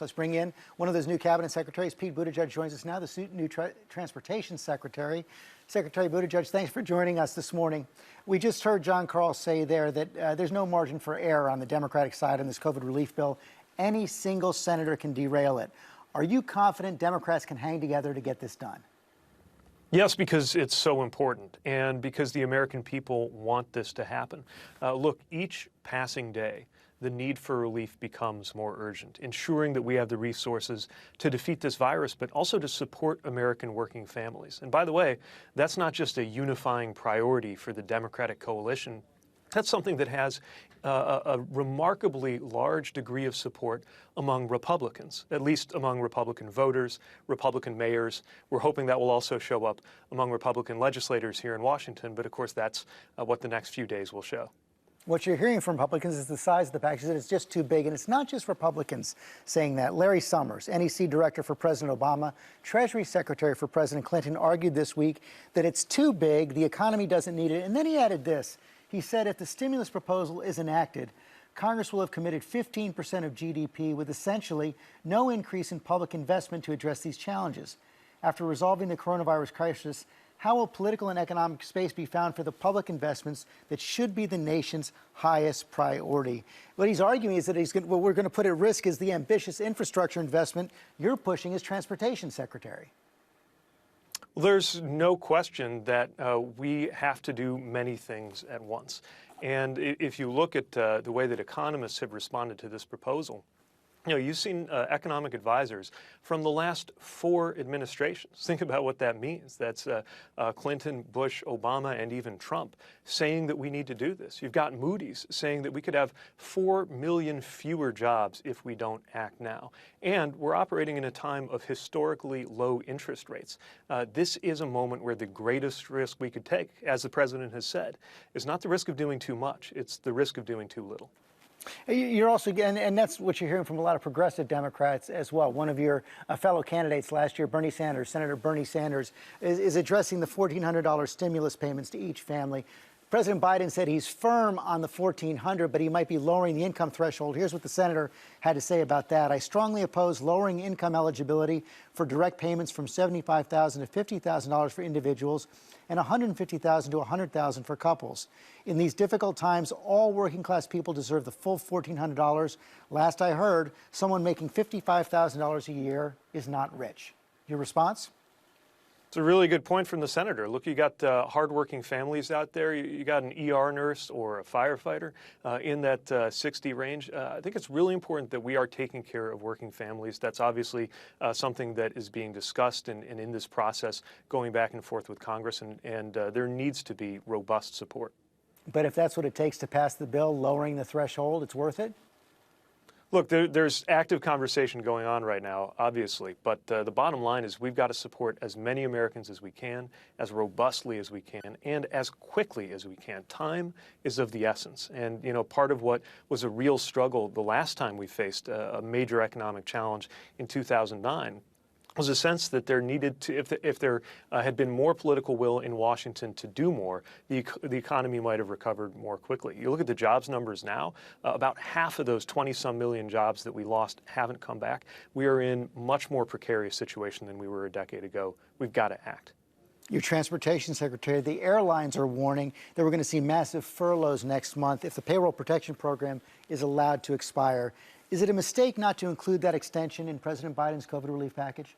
Let's bring in one of those new cabinet secretaries. Pete Buttigieg joins us now, the new transportation secretary. Secretary Buttigieg, thanks for joining us this morning. We just heard John Karl say there that there's no margin for error on the Democratic side on this COVID relief bill. Any single senator can derail it. Are you confident Democrats can hang together to get this done? Yes, because it's so important and because the American people want this to happen. Look, each passing day, the need for relief becomes more urgent, ensuring that we have the resources to defeat this virus, but also to support American working families. And by the way, that's not just a unifying priority for the Democratic coalition. That's something that has a remarkably large degree of support among Republicans, at least among Republican voters, Republican mayors. We're hoping that will also show up among Republican legislators here in Washington, but of course that's what the next few days will show. What you're hearing from Republicans is the size of the package, that it's just too big. And it's not just Republicans saying that. Larry Summers, NEC Director for President Obama, Treasury Secretary for President Clinton, argued this week that it's too big, the economy doesn't need it. And then he added this. He said if the stimulus proposal is enacted, Congress will have committed 15% of GDP with essentially no increase in public investment to address these challenges. After resolving the coronavirus crisis, how will political and economic space be found for the public investments that should be the nation's highest priority? What he's arguing is that what we're going to put at risk is the ambitious infrastructure investment you're pushing as Transportation Secretary. Well, there's no question that we have to do many things at once. And if you look at the way that economists have responded to this proposal, you've seen economic advisors from the last 4 administrations. Think about what that means. That's Clinton, Bush, Obama, and even Trump saying that we need to do this. You've got Moody's saying that we could have 4 million fewer jobs if we don't act now. And we're operating in a time of historically low interest rates. This is a moment where the greatest risk we could take, as the president has said, is not the risk of doing too much. It's the risk of doing too little. You're also, and that's what you're hearing from a lot of progressive Democrats as well. One of your fellow candidates last year, Bernie Sanders, Senator Bernie Sanders, is addressing the $1,400 stimulus payments to each family. President Biden said he's firm on the $1,400, but he might be lowering the income threshold. Here's what the senator had to say about that. I strongly oppose lowering income eligibility for direct payments from $75,000 to $50,000 for individuals and $150,000 to $100,000 for couples. In these difficult times, all working class people deserve the full $1,400. Last I heard, someone making $55,000 a year is not rich. Your response? It's a really good point from the senator. Look, you got hardworking families out there. You got an ER nurse or a firefighter in that 60 range. I think it's really important that we are taking care of working families. That's obviously something that is being discussed and in this process going back and forth with Congress, and there needs to be robust support. But if that's what it takes to pass the bill, lowering the threshold, it's worth it? Look, there's active conversation going on right now, obviously, but the bottom line is we've got to support as many Americans as we can, as robustly as we can, and as quickly as we can. Time is of the essence. And, part of what was a real struggle the last time we faced a major economic challenge in 2009 was a sense that there needed to, if there had been more political will in Washington to do more, the economy might have recovered more quickly. You look at the jobs numbers now, about half of those 20-some million jobs that we lost haven't come back. We are in much more precarious situation than we were a decade ago. We've got to act. Your Transportation Secretary, the airlines are warning that we're going to see massive furloughs next month if the payroll protection program is allowed to expire. Is it a mistake not to include that extension in President Biden's COVID relief package?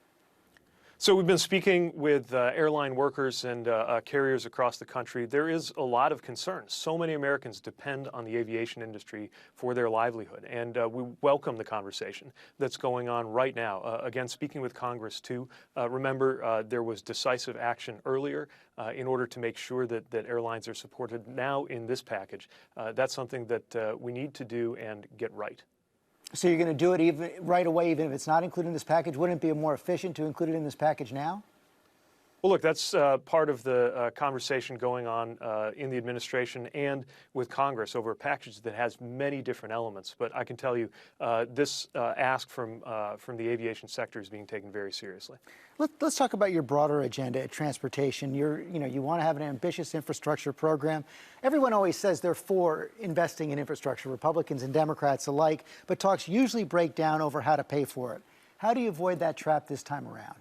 So we've been speaking with airline workers and carriers across the country. There is a lot of concern. So many Americans depend on the aviation industry for their livelihood, and we welcome the conversation that's going on right now. Again, speaking with Congress, too. Remember, there was decisive action earlier in order to make sure that airlines are supported. Now in this package, that's something that we need to do and get right. So you're going to do it right away, even if it's not included in this package? Wouldn't it be more efficient to include it in this package now? Well, look, that's part of the conversation going on in the administration and with Congress over a package that has many different elements. But I can tell you, this ask from the aviation sector is being taken very seriously. Let's talk about your broader agenda at transportation. You want to have an ambitious infrastructure program. Everyone always says they're for investing in infrastructure, Republicans and Democrats alike, but talks usually break down over how to pay for it. How do you avoid that trap this time around?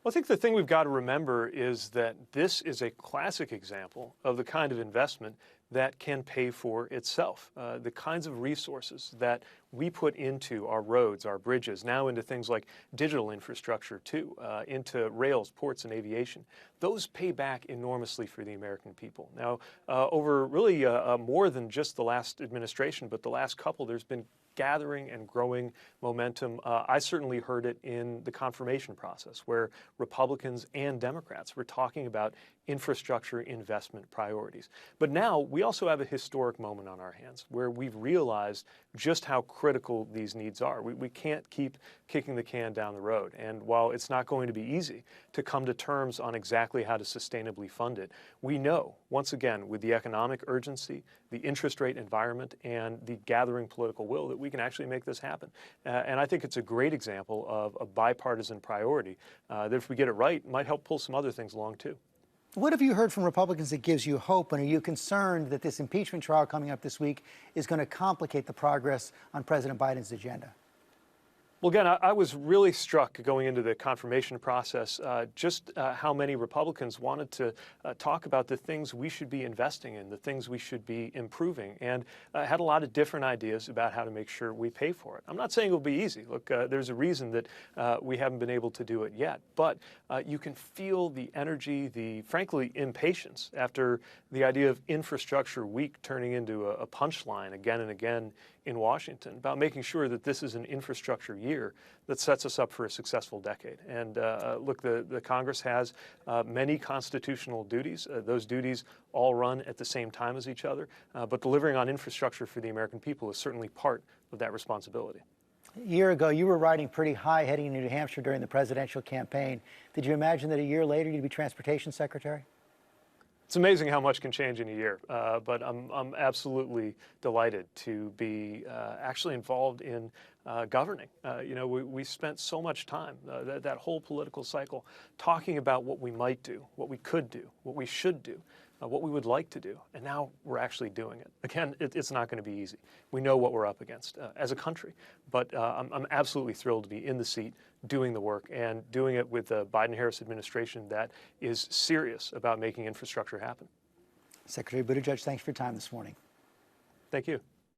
Well, I think the thing we've got to remember is that this is a classic example of the kind of investment that can pay for itself. The kinds of resources that we put into our roads, our bridges, now into things like digital infrastructure too, into rails, ports, and aviation, those pay back enormously for the American people. Now, over really more than just the last administration, but the last couple, there's been gathering and growing momentum. I certainly heard it in the confirmation process, where Republicans and Democrats were talking about infrastructure investment priorities. But now we also have a historic moment on our hands where we've realized just how critical these needs are. We can't keep kicking the can down the road. And while it's not going to be easy to come to terms on exactly how to sustainably fund it, we know, once again, with the economic urgency, the interest rate environment, and the gathering political will, that we can actually make this happen. And I think it's a great example of a bipartisan priority that, if we get it right, might help pull some other things along too. What have you heard from Republicans that gives you hope, and are you concerned that this impeachment trial coming up this week is going to complicate the progress on President Biden's agenda? Well, again, I was really struck going into the confirmation process just how many Republicans wanted to talk about the things we should be investing in, the things we should be improving, and had a lot of different ideas about how to make sure we pay for it. I'm not saying it'll be easy. Look, there's a reason that we haven't been able to do it yet, but you can feel the energy, the, frankly, impatience after the idea of infrastructure week turning into a punchline again and again in Washington about making sure that this is an infrastructure year that sets us up for a successful decade. And look, the Congress has many constitutional duties. Those duties all run at the same time as each other, but delivering on infrastructure for the American people is certainly part of that responsibility. A year ago, you were riding pretty high heading into New Hampshire during the presidential campaign. Did you imagine that a year later you'd be transportation secretary? It's amazing how much can change in a year, but I'm absolutely delighted to be actually involved in governing. We spent so much time, that whole political cycle, talking about what we might do, what we could do, what we should do, what we would like to do, and now we're actually doing it. Again, it's not going to be easy. We know what we're up against as a country, but I'm absolutely thrilled to be in the seat, doing the work, and doing it with the Biden-Harris administration that is serious about making infrastructure happen. Secretary Buttigieg, thanks for your time this morning. Thank you.